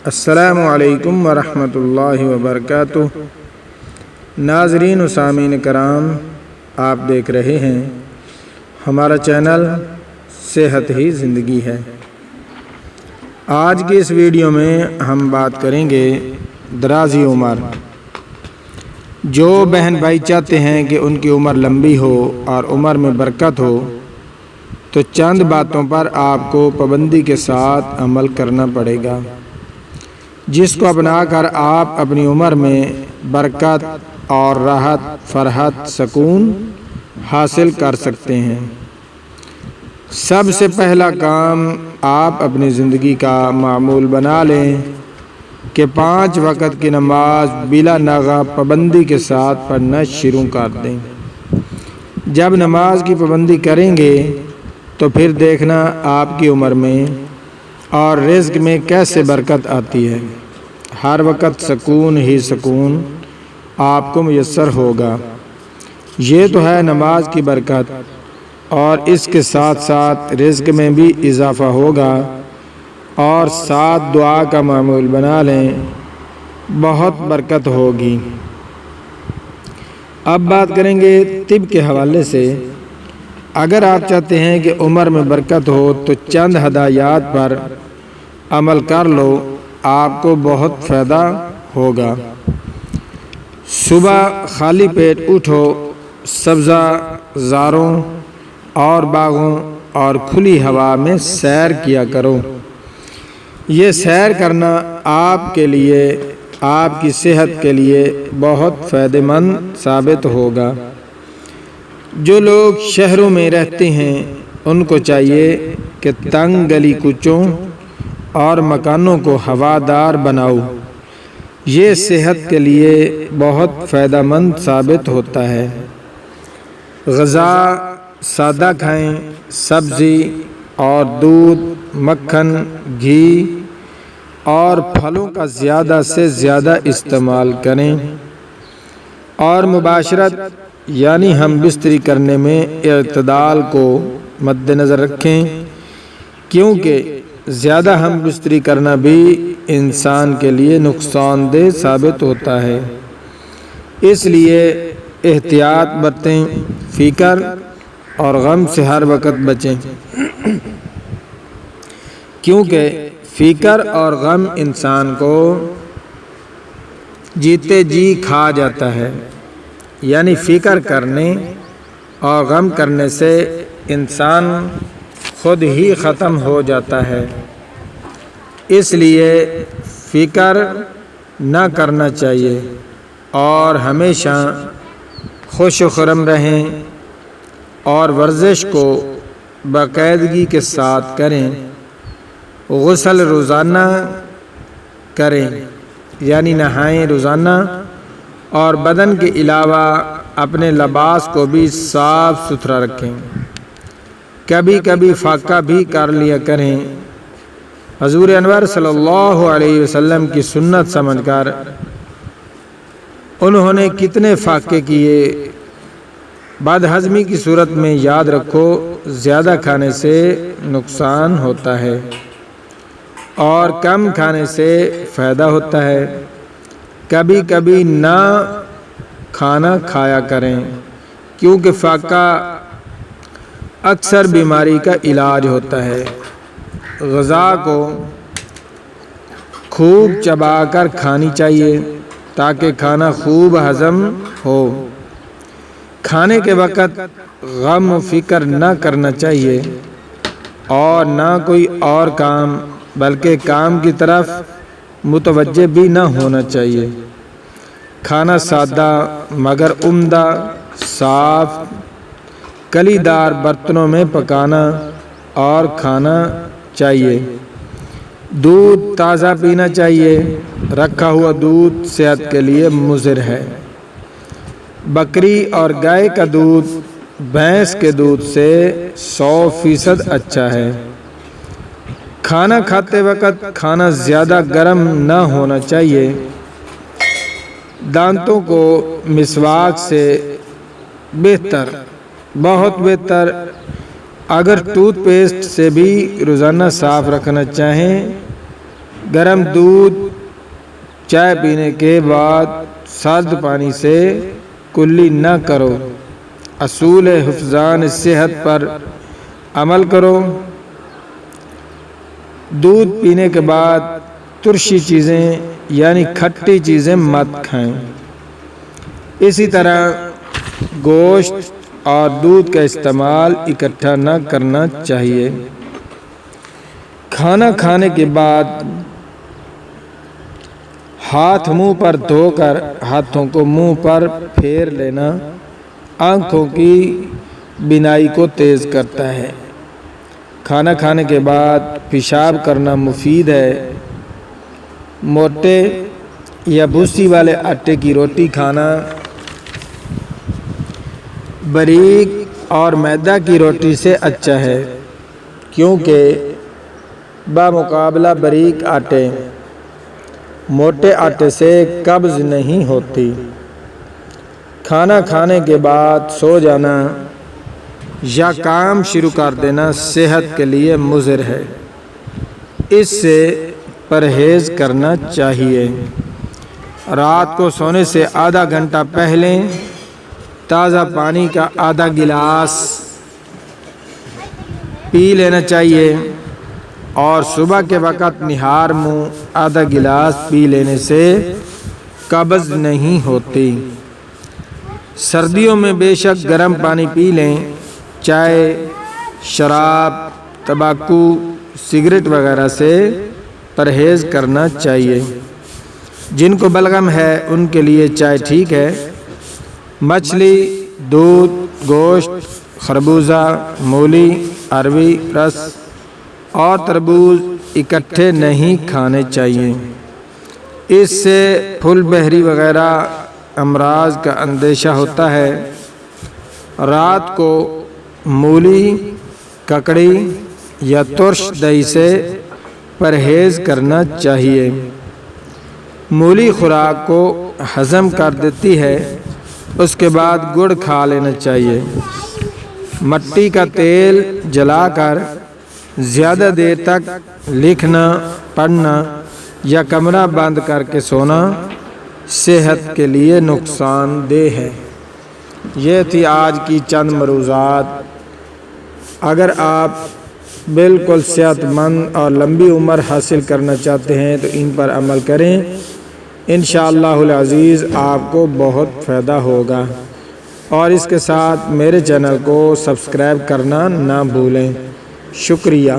السلام علیکم ورحمۃ اللہ وبرکاتہ۔ ناظرین و سامعین کرام، آپ دیکھ رہے ہیں ہمارا چینل صحت ہی زندگی ہے۔ آج کی اس ویڈیو میں ہم بات کریں گے درازی عمر۔ جو بہن بھائی چاہتے ہیں کہ ان کی عمر لمبی ہو اور عمر میں برکت ہو تو چند باتوں پر آپ کو پابندی کے ساتھ عمل کرنا پڑے گا، جس کو اپنا کر آپ اپنی عمر میں برکت اور راحت، فرحت، سکون حاصل کر سکتے ہیں۔ سب سے پہلا کام آپ اپنی زندگی کا معمول بنا لیں کہ 5 وقت کی نماز بلا ناغہ پابندی کے ساتھ پڑھنا شروع کر دیں۔ جب نماز کی پابندی کریں گے تو پھر دیکھنا آپ کی عمر میں اور رزق میں کیسے برکت آتی ہے۔ ہر وقت سکون ہی سکون آپ کو میسر ہوگا۔ یہ تو ہے نماز کی برکت، اور اس کے ساتھ ساتھ رزق میں بھی اضافہ ہوگا۔ اور ساتھ دعا کا معمول بنا لیں، بہت برکت ہوگی۔ اب بات کریں گے طب کے حوالے سے۔ اگر آپ چاہتے ہیں کہ عمر میں برکت ہو تو چند ہدایات پر عمل کر لو، آپ کو بہت فائدہ ہوگا۔ صبح خالی پیٹ اٹھو، سبزہ زاروں اور باغوں اور کھلی ہوا میں سیر کیا کرو۔ یہ سیر کرنا آپ کے لیے، آپ کی صحت کے لیے بہت فائدہ مند ثابت ہوگا۔ جو لوگ شہروں میں رہتے ہیں ان کو چاہیے کہ تنگ گلی کوچوں اور مکانوں کو ہوادار بناؤ۔ یہ صحت کے لیے بہت فائدہ مند ثابت ہوتا ہے۔ غذا سادہ کھائیں، سبزی اور دودھ، مکھن، گھی اور پھلوں کا زیادہ سے زیادہ استعمال کریں، اور مباشرت یعنی ہم بستری کرنے میں اعتدال کو مد نظر رکھیں، کیونکہ زیادہ ہم بستری کرنا بھی انسان کے لیے نقصان دہ ثابت ہوتا ہے۔ اس لیے احتیاط برتیں، فکر اور غم سے ہر وقت بچیں، کیونکہ فکر اور غم انسان کو جیتے جی کھا جاتا ہے۔ یعنی فکر کرنے اور غم کرنے سے انسان خود ہی ختم ہو جاتا ہے۔ اس لیے فکر نہ کرنا چاہیے اور ہمیشہ خوش و خرم رہیں، اور ورزش کو باقاعدگی کے ساتھ کریں۔ غسل روزانہ کریں، یعنی نہائیں روزانہ، اور بدن کے علاوہ اپنے لباس کو بھی صاف ستھرا رکھیں۔ کبھی کبھی فاقہ بھی کر لیا کریں۔ حضور انور صلی اللہ علیہ وسلم کی سنت سمجھ کر انہوں نے کتنے فاقے کیے۔ بد ہضمی کی صورت میں یاد رکھو، زیادہ کھانے سے نقصان ہوتا ہے اور کم کھانے سے فائدہ ہوتا ہے۔ کبھی کبھی نہ کھانا کھایا کریں، کیونکہ فاقہ اکثر بیماری کا علاج ہوتا ہے۔ غذا کو خوب چبا کر کھانی چاہیے تاکہ کھانا خوب ہضم ہو۔ کھانے کے وقت غم و فکر نہ کرنا چاہیے اور نہ کوئی اور کام، بلکہ کام کی طرف متوجہ بھی نہ ہونا چاہیے۔ کھانا سادہ مگر عمدہ، صاف کلی دار برتنوں میں پکانا اور کھانا چاہیے۔ دودھ تازہ پینا چاہیے۔ رکھا ہوا دودھ صحت کے لیے مضر ہے۔ بکری اور گائے کا دودھ بھینس کے دودھ سے 100% اچھا ہے۔ کھانا کھاتے وقت کھانا زیادہ گرم نہ ہونا چاہیے۔ دانتوں کو مسواک سے بہتر، بہت بہتر، اگر ٹوتھ پیسٹ سے بھی روزانہ صاف رکھنا چاہیں گرم دودھ چائے پینے کے بعد سرد پانی سے کلی نہ کرو۔ اصول حفظان صحت پر عمل کرو۔ دودھ پینے کے بعد ترشی چیزیں یعنی کھٹی چیزیں مت کھائیں۔ اسی طرح گوشت اور دودھ کا استعمال اکٹھا نہ کرنا چاہیے۔ کھانا کھانے کے بعد ہاتھ منہ پر دھو کر ہاتھوں کو منہ پر پھیر لینا آنکھوں کی بینائی کو تیز کرتا ہے۔ کھانا کھانے کے بعد پیشاب کرنا مفید ہے۔ موٹے یا بھوسی والے آٹے کی روٹی کھانا باریک اور میدا کی روٹی سے اچھا ہے، کیونکہ بمقابلہ باریک آٹے موٹے آٹے سے قبض نہیں ہوتی۔ کھانا کھانے کے بعد سو جانا یا کام شروع کر دینا صحت کے لیے مضر ہے، اس سے پرہیز کرنا چاہیے۔ رات کو سونے سے آدھا گھنٹہ پہلے تازہ پانی کا آدھا گلاس پی لینا چاہیے اور صبح کے وقت نہار منہ آدھا گلاس پی لینے سے قبض نہیں ہوتی۔ سردیوں میں بے شک گرم پانی پی لیں۔ چائے، شراب، تمباکو، سگریٹ وغیرہ سے پرہیز کرنا چاہیے۔ جن کو بلغم ہے ان کے لیے چائے ٹھیک ہے۔ مچھلی، دودھ، گوشت، خربوزہ، مولی، اروی رس اور تربوز اکٹھے نہیں کھانے چاہیے۔ اس سے پھول بہری وغیرہ امراض کا اندیشہ ہوتا ہے۔ رات کو مولی، ککڑی یا ترش دہی سے پرہیز کرنا چاہیے۔ مولی خوراک کو ہضم کر دیتی ہے، اس کے بعد گڑ کھا لینا چاہیے۔ مٹی کا تیل جلا کر زیادہ دیر تک لکھنا، پڑھنا یا کمرہ بند کر کے سونا صحت کے لیے نقصان دہ ہے۔ یہ تھی آج کی چند مروزات۔ اگر آپ بالکل صحت مند اور لمبی عمر حاصل کرنا چاہتے ہیں تو ان پر عمل کریں، انشاءاللہ العزیز آپ کو بہت فائدہ ہوگا۔ اور اس کے ساتھ میرے چینل کو سبسکرائب کرنا نہ بھولیں۔ شکریہ۔